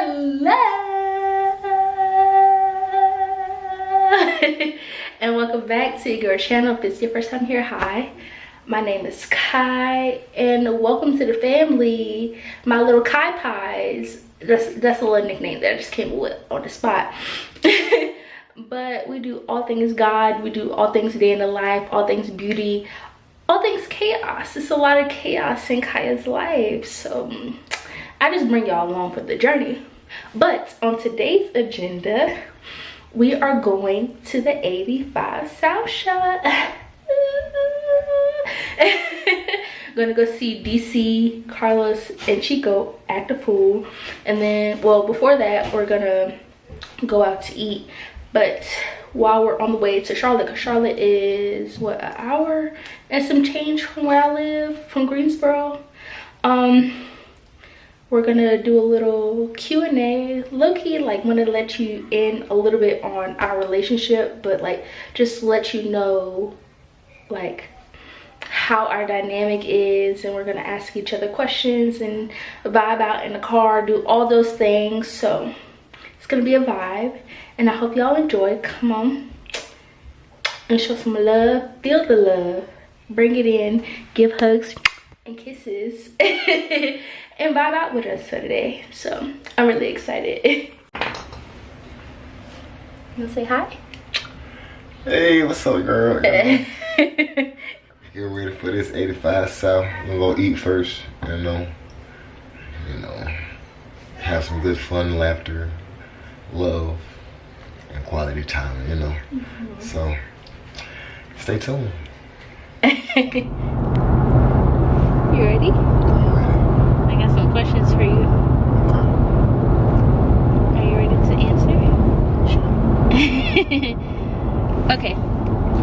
Hello and welcome back to your channel. If it's your first time here, hi, my name is Kai and welcome to the family, my little Kai Pies. That's a little nickname that I just came with on the spot. But we do all things God, we do all things day in the life, all things beauty, all things chaos. It's a lot of chaos in Kaya's life, so I just bring y'all along for the journey. But on today's agenda, we are going to the 85 South Shot. Gonna go see DC, Carlos, and Chico act a fool. And then, well, before that, we're gonna go out to eat. But while we're on the way to Charlotte, because Charlotte is, what, an hour and some change from where I live, from Greensboro. We're gonna do a little Q&A, low-key, like wanna let you in a little bit on our relationship, but like just let you know like how our dynamic is, and we're gonna ask each other questions and vibe out in the car, do all those things. So it's gonna be a vibe, and I hope y'all enjoy. Come on and show some love, feel the love, bring it in, give hugs and kisses and vibe out with us for today. So I'm really excited. You wanna say hi? Hey, what's up, girl? Get ready for this 85 South. We're gonna eat first, you know, have some good fun, laughter, love, and quality time, you know. So stay tuned. You ready? I'm ready. I got some questions for you. Are you ready to answer? Sure. Okay,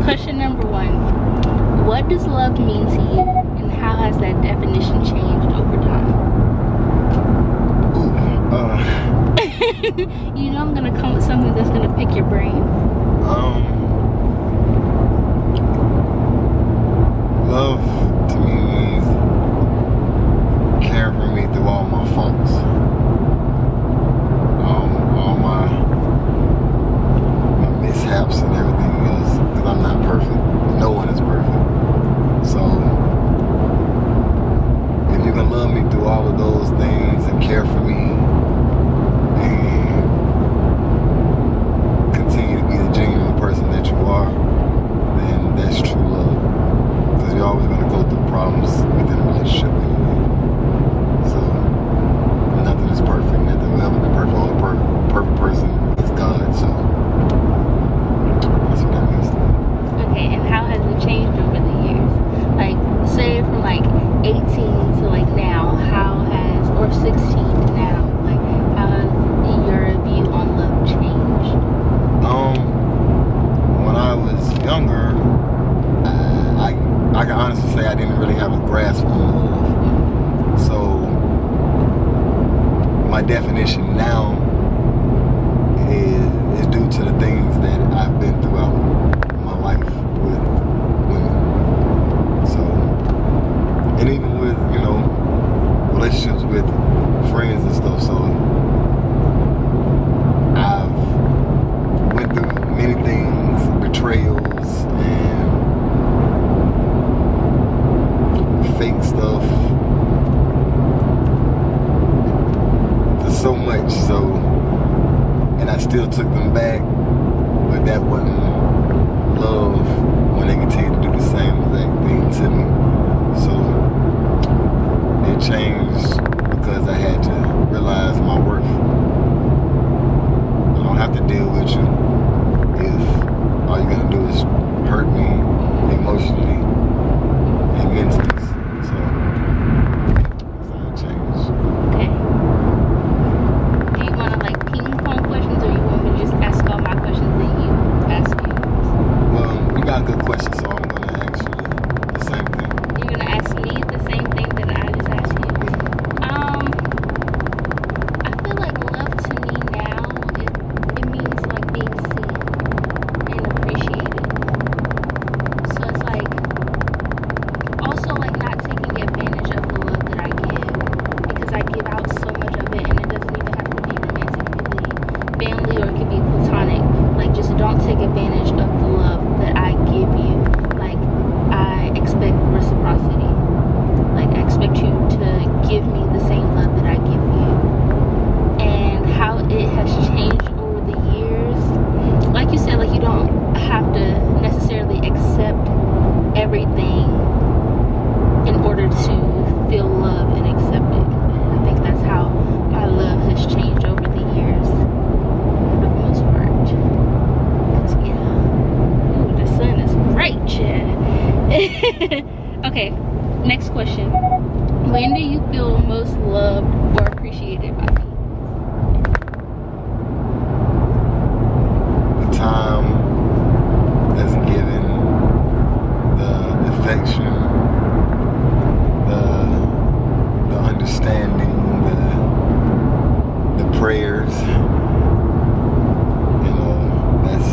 question number 1. What does love mean to you, and how has that definition changed over time? You know I'm gonna come with something that's gonna pick your brain. Love to me means caring for me through all my faults, all my mishaps and everything else, because I'm not perfect. No one is perfect. So if you can love me through all of those things and care for me and continue to be the genuine person that you are, then that's true love. Because you're always going to go through problems within a relationship anyway. So nothing is perfect. Nothing will ever be perfect. Only perfect person is God. So that's what that means to me. Okay, and how has it changed over the years? Like, say from like 18 to like now, how has, or 16 to now, like how has your view on love changed? When I was younger, I can honestly say I didn't really have a grasp on love. So my definition now is due to the things that I've been throughout my life with women. So, and even with, relationships with friends and stuff. So I've went through many things, betrayals and fake stuff. There's so much, and I still took them back, but that wasn't love when they continue to do the same exact thing to me. So it changed because I had to realize my worth. I don't have to deal with you if all you're gonna do is hurt me emotionally and mentally. So that's how it changed. Okay. Do you want to like ping pong questions, or you want me to just ask all my questions and you ask you? Well, you got a good question, so I'm gonna ask you the same thing. You're gonna ask me the same thing that I just asked you? I feel When do you feel most loved or appreciated by me? The time that's given, the affection, the understanding, the prayers. That's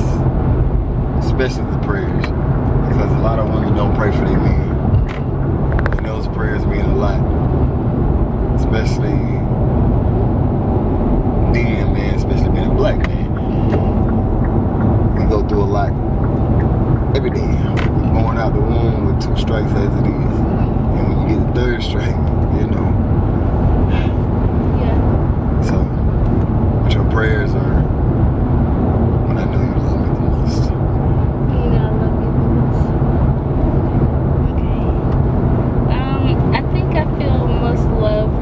especially the prayers, because a lot of women don't pray for their men, and those prayers mean a lot, especially being a man, especially being a black man. We go through a lot every day. We're going out the womb with 2 strikes as it is, and when you get the 3rd strike, you know. Yeah. So, but your prayers are when I know you love me the most. You know I love you the most. Okay. I think I feel most loved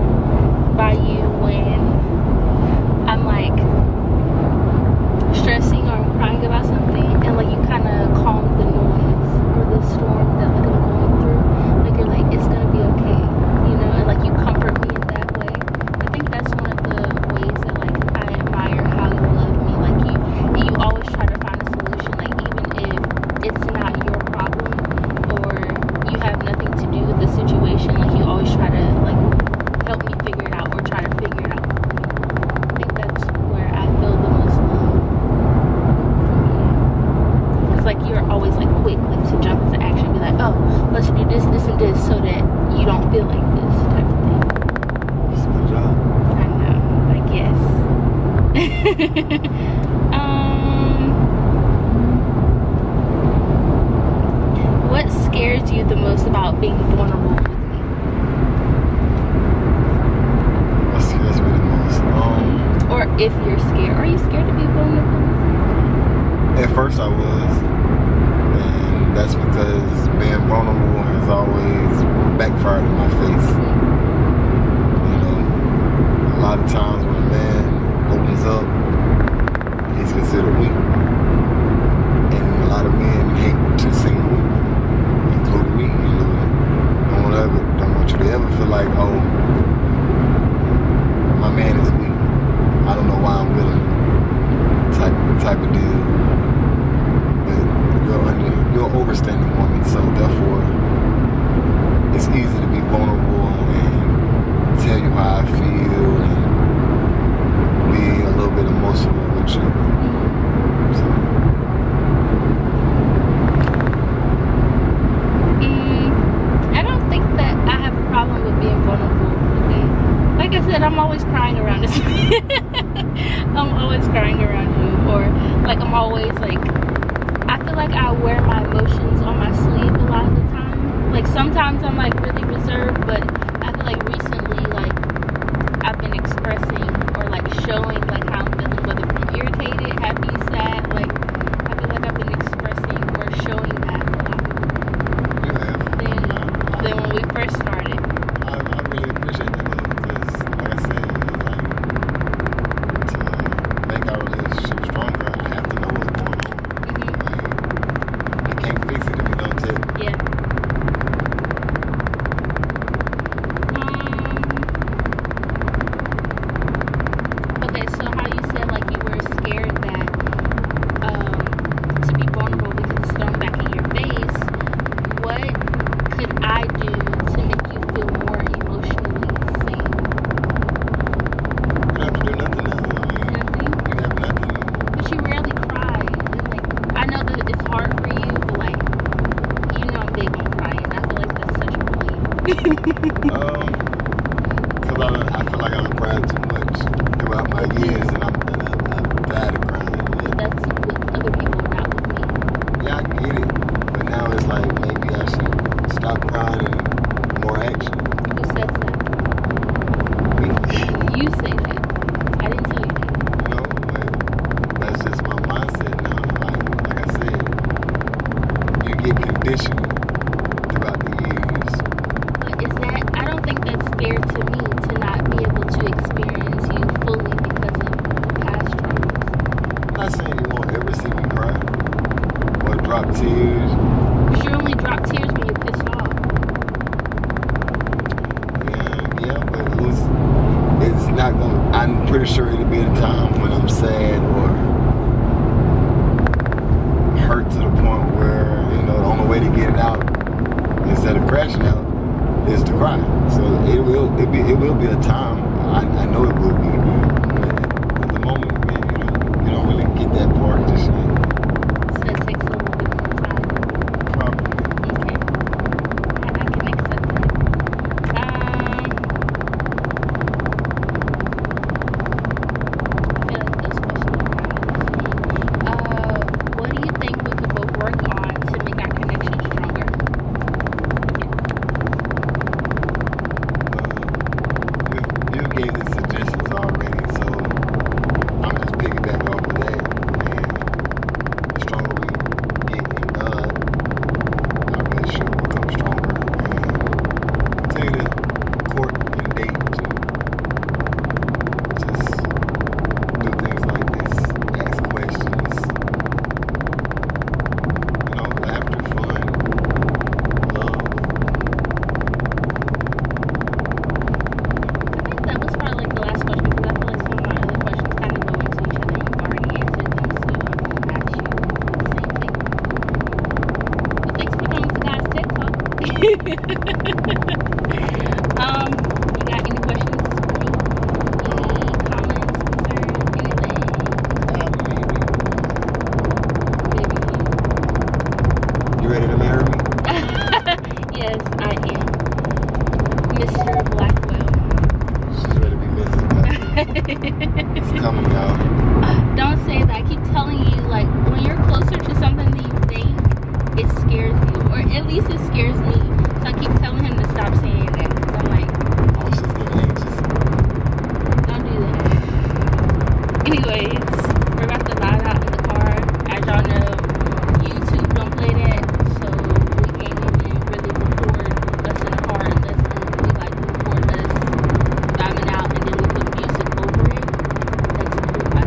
by you when I'm like stressing or I'm crying about something, and like you kind of calm the noise or the storm that like I'm going through. Like you're like, it's gonna be okay, you know, and like you comfort me in that way. I think that's one of the ways that like I admire how you love me. Like you always try to find a solution, like even if it's not your problem or you have nothing to do with the situation, like you always try to like help me figure it out or try to figure it out for me. I think that's where I feel the most love from you. It's like you're always like quick, like to jump into action, be like, oh, let's do this, this, and this, so that you don't feel like this type of thing. That's a good job. I know, I guess. What scares you the most about being vulnerable with me? What scares me the most? Or if you're scared, are you scared to be vulnerable with me? At first I was, and that's because being vulnerable has always backfired in my face. You know, a lot of times when a man opens up, he's considered weak, and a lot of men hate to seem weak, including me. You know, don't want you to ever feel like, oh, my man is weak, I don't know why I'm with him, type of deal. But you're an overstanding woman, so therefore it's easy to be vulnerable and tell you how I feel and be a little bit emotional with you. So. I don't think that I have a problem with being vulnerable. Okay, like I said, I'm always crying around this. I'm always crying around you, or like I'm always like, I feel like I wear my emotions on my sleeve a lot of the time. Like sometimes I'm like really reserved, but I feel like recently, like I've been expressing or like showing like how I'm feeling, whether from irritated, happy, sad. Like I feel like I've been expressing or showing that a lot more You have. than when we first started. I really appreciate that though, because like I said, it's like to make our relationship stronger, I have to know what's going on. Like, I can't fix it if you don't tell me. Yeah. Okay, so how you said like you were scared that to be vulnerable because it's thrown back in your face. What could I do to make you feel more emotionally safe? You don't have to do nothing now. I mean, Nothing? you have nothing. But you rarely cry. And like I know that it's hard for you, but like you know I'm big on crying. I feel like that's such a relief. Because I feel like I've cried too much throughout my years, and I'm tired of crying. But that's with other people, not with me. Yeah, I get it, but now it's like maybe I should stop crying and more action. Who says that? You say that. I didn't tell you that. You know, but that's just my mindset now. Like I said, you get conditioned throughout the years. But is that, I don't think that's fair to me to not be able to experience you fully because of past traumas. I'm not saying you won't ever see me cry or drop tears. But you only drop tears when you're pissed off. And sometimes when I'm sad or hurt to the point where, you know, the only way to get it out instead of crashing out is to cry. So it will be a time. I know it will be. But at the moment, man, you don't really get that part just yet. So it takes a little bit more time. Probably. Okay. I can accept that. I feel like those questions are kind of the same. What do you think we could both work on to make our connection stronger? You gave the suggestions already, so I'm just piggyback off of that. And the stronger we get in God, our relationship will become stronger. And continue to court and date and just do things like this, ask questions, you know, laughter, fun, love. I think that was probably like the last question because I feel like some of my other questions kind of go into each other. You've already answered them, so I won't ask you the same thing. But thanks for coming to God's TED Talk. You got any questions for me? Any comments, concerns, anything? Maybe. You ready to marry me? Yes, I am. Mr. Blackwell. She's ready to be Mrs. Blackwell. It's coming, y'all. Don't say that. I keep telling you, like, when you're closer to something than you think, it scares you. Or at least it scares me. So I keep telling him to stop saying that. Because I'm like, Oh, she's getting anxious. don't do that. Anyways, we're about to ride out in the car. As y'all know, YouTube don't play that. So we can't even really record us in the car unless we like record us driving out and then we put music over it. That's approved by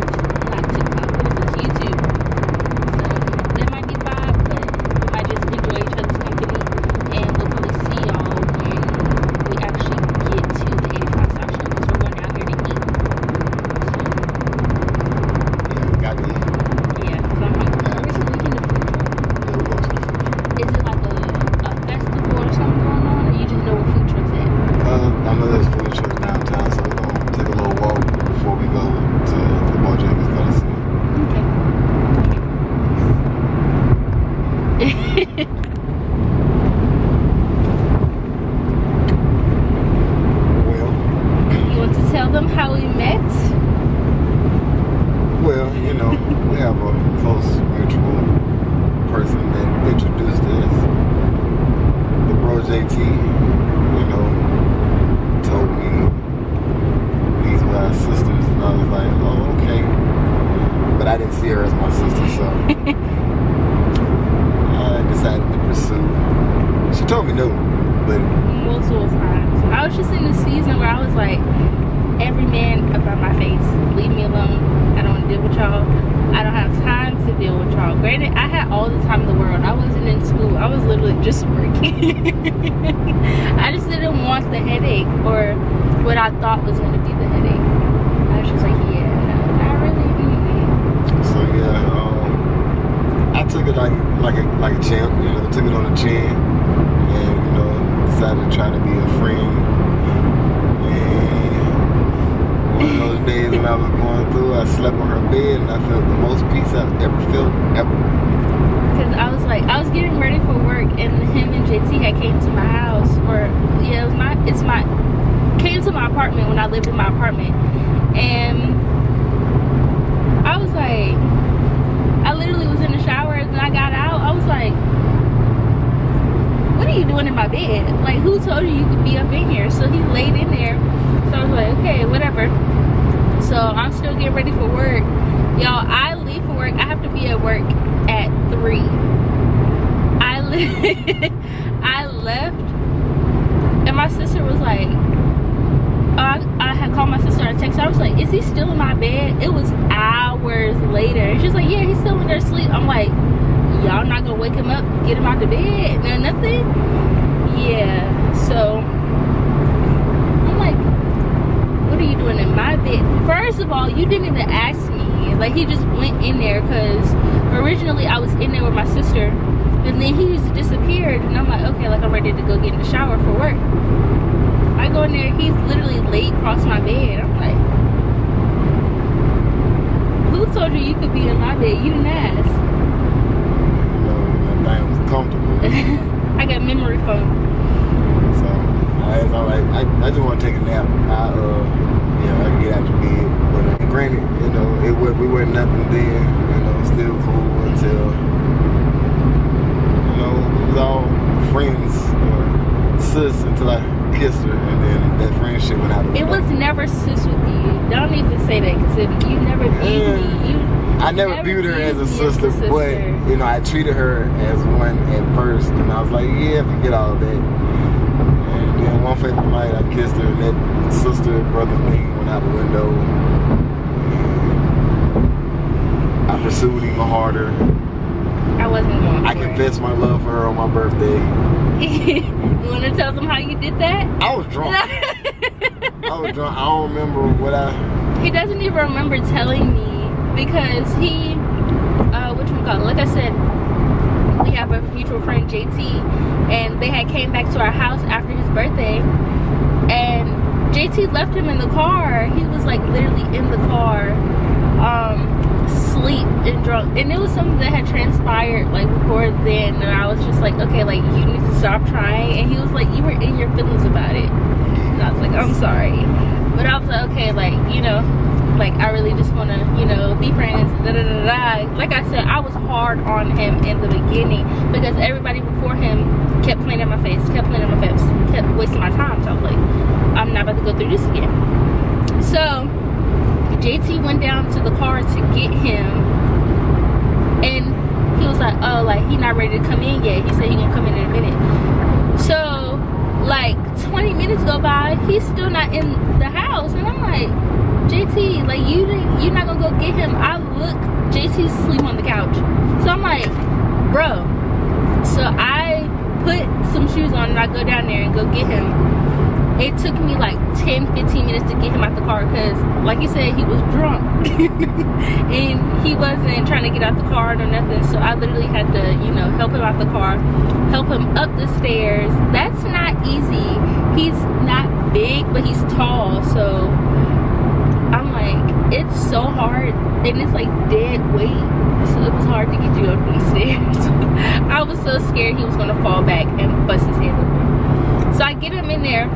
not TikTok, but it's YouTube. So that might be the vibe, but we might just enjoy each other's company and we'll probably see y'all when we actually get to the 85 South Show because we're going out here to eat. Yeah, we got to eat. So yeah, because I'm hungry. Where's the weekend of food truck? Yeah, we're going to the food truck. Is it like a festival or something going on, or you just know where food trucks at? I know there's food trucks downtown, so we're going to take a little walk before we go to the Bojangles Coliseum. Okay. Well, You want to tell them how we met? you know, we have a close mutual person that introduced us. The bro JT, you know, told me these were our sisters, and I was like, oh, okay. But I didn't see her as my sister, so I decided to pursue. She told me no, but Multiple times. I was just in the season where I was like, every man about my face, leave me alone. I don't want to deal with y'all. I don't have time to deal with y'all. Granted, I had all the time in the world. I wasn't in school. I was literally just working. I just didn't want the headache or what I thought was going to be the headache. I was just like, yeah, no, not really. so yeah, I took it like a champ, you know, took it on the chin, and you know, decided to try to be a friend. And one of those days when I was going through, I slept on her bed and I felt the most peace I've ever felt ever. Because I was like, I was getting ready for work and him and JT had came to my house, or yeah, came to my apartment when I lived in my apartment. And I was like, I literally was in the shower and I got out. I was like, what are you doing in my bed? Like, who told you could be up in here? So he laid in there. So I was like, okay, whatever. So I'm still getting ready for work. Y'all, I leave for work. I have to be at work at 3. I left and my sister was like, I had called my sister or text her. I was like, is he still in my bed? It was hours later. And she's like, yeah, he's still in there asleep. I'm like, y'all not gonna wake him up, get him out the bed? No, nothing? Yeah, so I'm like, what are are you doing in my bed? First of all, you didn't even ask me. Like, he just went in there because originally I was in there with my sister, and then he just disappeared, and I'm like, okay, like I'm ready to go get in the shower for work. I go in there, he's literally laid across my bed. I'm like, who told you you could be in my bed? You didn't ask. No, that thing was comfortable. I got memory foam. So I just want to take a nap. I get out the bed. But granted, you know, we weren't nothing then. You know, still cool until, you know, we was all friends or sis until I kissed her, and then that friendship went out the window. It was never sis with you. Don't even say that, because you never viewed me. I never viewed her as a sister, but you know, I treated her as one at first, and I was like, yeah, forget all that. And then one fateful night, I kissed her, and that sister brother thing went out the window. And I pursued even harder. I wasn't going. I confessed my love for her on my birthday. You want to tell them how you did that? I was drunk. I don't remember what He doesn't even remember telling me, because he, like I said, we have a mutual friend, JT, and they had came back to our house after his birthday, and JT left him in the car. He was like literally in the car, asleep and drunk, and it was something that had transpired like before then, and I was just like, okay, like you need to stop trying. And he was like, you were in your feelings about it, and I was like, I'm sorry, but I was like, okay, like, you know, like I really just want to, you know, be friends, da da da da. Like I said, I was hard on him in the beginning because everybody before him kept playing in my face, kept wasting my time. So I was like, I'm not about to go through this again. So JT went down to the car to get him, and he was like, oh, like he not ready to come in yet. He said he gonna come in a minute. So like 20 minutes go by, he's still not in the house, and I'm like, JT, like you're not gonna go get him. I look, JT's asleep on the couch. So I'm like, bro. So I put some shoes on and I go down there and go get him. It took me like 10-15 minutes to get him out the car because, like you said, he was drunk and he wasn't trying to get out the car or nothing. So I literally had to, you know, help him out the car, help him up the stairs. That's not easy. He's not big, but he's tall. So I'm like, it's so hard, and it's like dead weight, so it was hard to get you up the stairs. I was so scared he was gonna fall back and bust his head open. So I get him in there,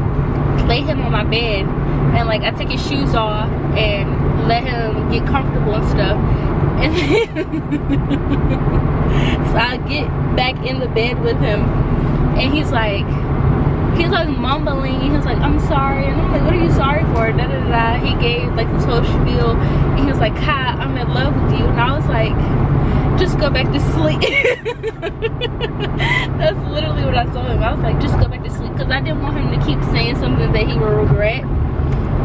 lay him on my bed, and like I take his shoes off and let him get comfortable and stuff, and then so I get back in the bed with him, and he's like mumbling, he was like, I'm sorry, and I'm like, what are you sorry for? Da da da. He gave like this whole spiel, and he was like, Kai, I'm in love with you, and I was like, just go back to sleep. That's literally what I told him. I was like, just go back to sleep, because I didn't want him to keep saying something that he would regret,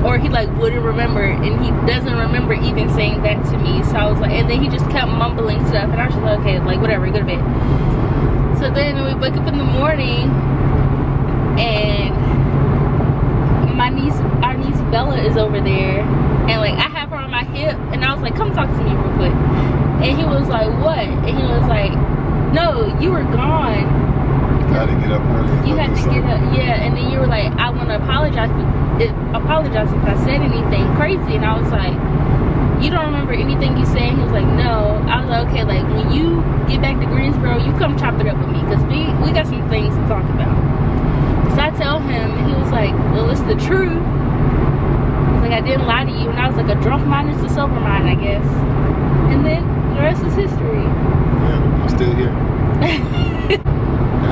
or he like wouldn't remember, and he doesn't remember even saying that to me. So I was like, and then he just kept mumbling stuff, and I was just like, okay, like whatever, go to bed. So then we wake up in the morning, and our niece Bella is over there, and like I have her on my hip, and I was like, come talk to me real quick. And he was like, what? And he was like, no, you were gone. You had to get up early. You had to get up, yeah. And then you were like, I want to apologize if I said anything crazy. And I was like, you don't remember anything you said? He was like, no. I was like, okay, like when you get back to Greensboro, you come chop it up with me, because we got some things to talk about. So I tell him, and he was like, well, it's the truth. He's like, I didn't lie to you. And I was like, a drunk mind is a sober mind, I guess. And then the rest is history. Yeah, I'm still here. I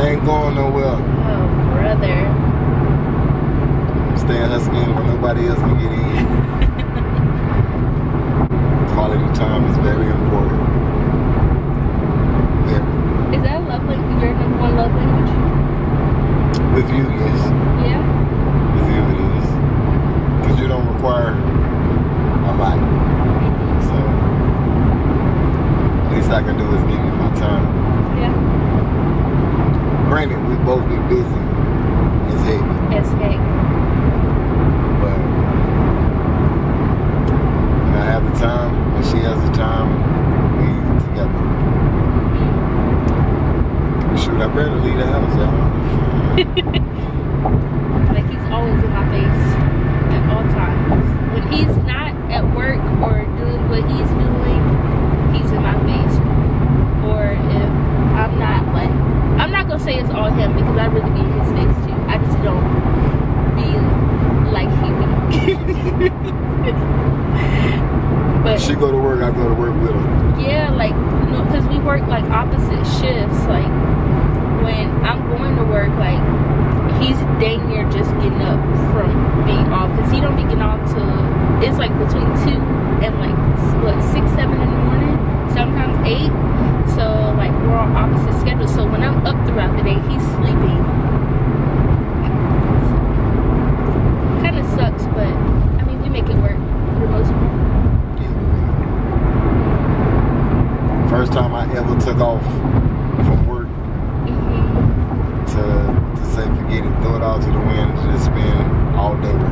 ain't going nowhere. Oh, brother. I'm staying hustling where nobody else can get in. Quality time is very important. Very. Is that love language, your number one love language? With you, yes. Yeah? With you, it is. Because you don't require a lot. So, least I can do is give you my time. Yeah. Granted, we both be busy as heck. As heck. But I barely leave the house, y'all. Like, he's always in my face at all times. When he's not at work or doing what he's doing, he's in my face. Or if I'm not, like, I'm not gonna say it's all him because I really be in his face too. I just don't be like he be. But She go to work, I go to work with her. yeah, like, you know, because we work like opposite shifts. Like, when I'm going to work, like, he's dang near just getting up from being off, because he don't be getting off till it's like between 2 and like what, 6, 7 in the morning, sometimes 8. So like, we're on opposite schedules. So when I'm up throughout the day, he's sleeping. Kind of sucks, but I mean, we make it work for the most part. First time I ever took off from work to say forget it, throw it all to the wind, and just spend all day with her.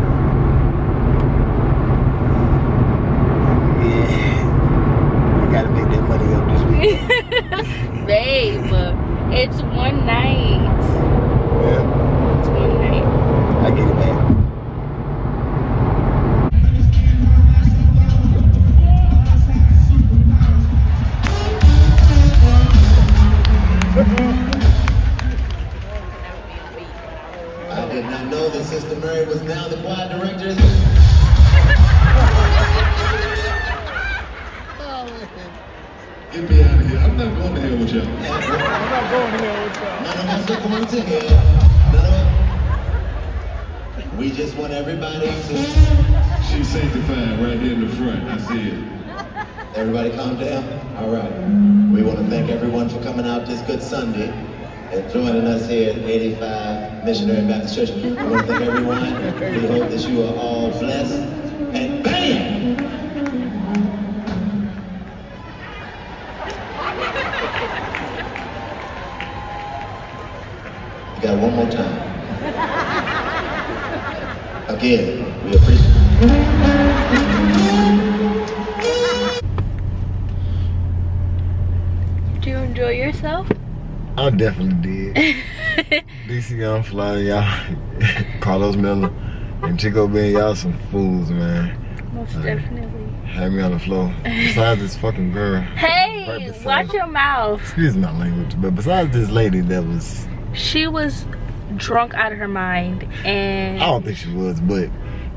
Yeah, we gotta make that money up this week. Babe, it's one night. Yeah, It's one night. I get it back. I did not know that Sister Mary was now the choir director. Get me out of here. I'm not going to hell with y'all. I'm not going to hell with y'all. None of us are going to hell. None of us. We just want everybody to... She's sanctified right here in the front. I see it. Everybody calm down? All right. We want to thank everyone for coming out this good Sunday and joining us here at 85 Missionary Baptist Church. We want to thank everyone. We hope that you are all blessed. And bam! You got it one more time. Again, we appreciate it. Did you enjoy yourself? I definitely did. DC Young Fly, y'all. Carlos Miller and Chico Ben, y'all some fools, man. Most definitely. Had me on the floor. Besides this fucking girl. Hey, right beside watch me. your mouth. Excuse my language, but besides this lady that was... She was drunk out of her mind, and I don't think she was, but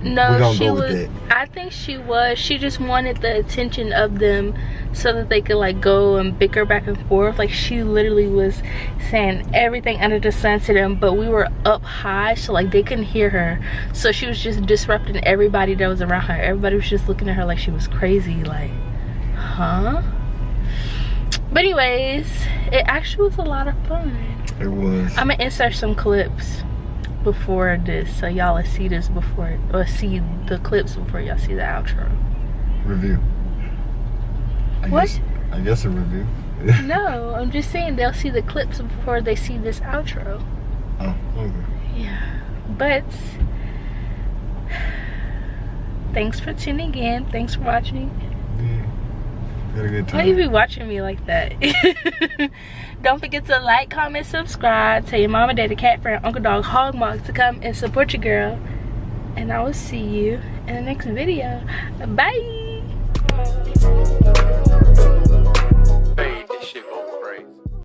no, we're gonna she go was. with that. I think she was. She just wanted the attention of them so that they could like go and bicker back and forth. Like, she literally was saying everything under the sun to them, but we were up high, so like they couldn't hear her. So she was just disrupting everybody that was around her. Everybody was just looking at her like she was crazy. Like, huh? But anyways, it actually was a lot of fun. It was. I'm gonna insert some clips before this, so y'all will see this before, or see the clips before y'all see the outro. Review. What? I guess a review. No, I'm just saying they'll see the clips before they see this outro. Oh, okay. Yeah, but thanks for tuning in. Thanks for watching. Yeah. Had a good time. Why you be watching me like that? Don't forget to like, comment, subscribe. Tell your mama, daddy, cat friend, uncle, dog, hog mug to come and support your girl. And I will see you in the next video. Bye.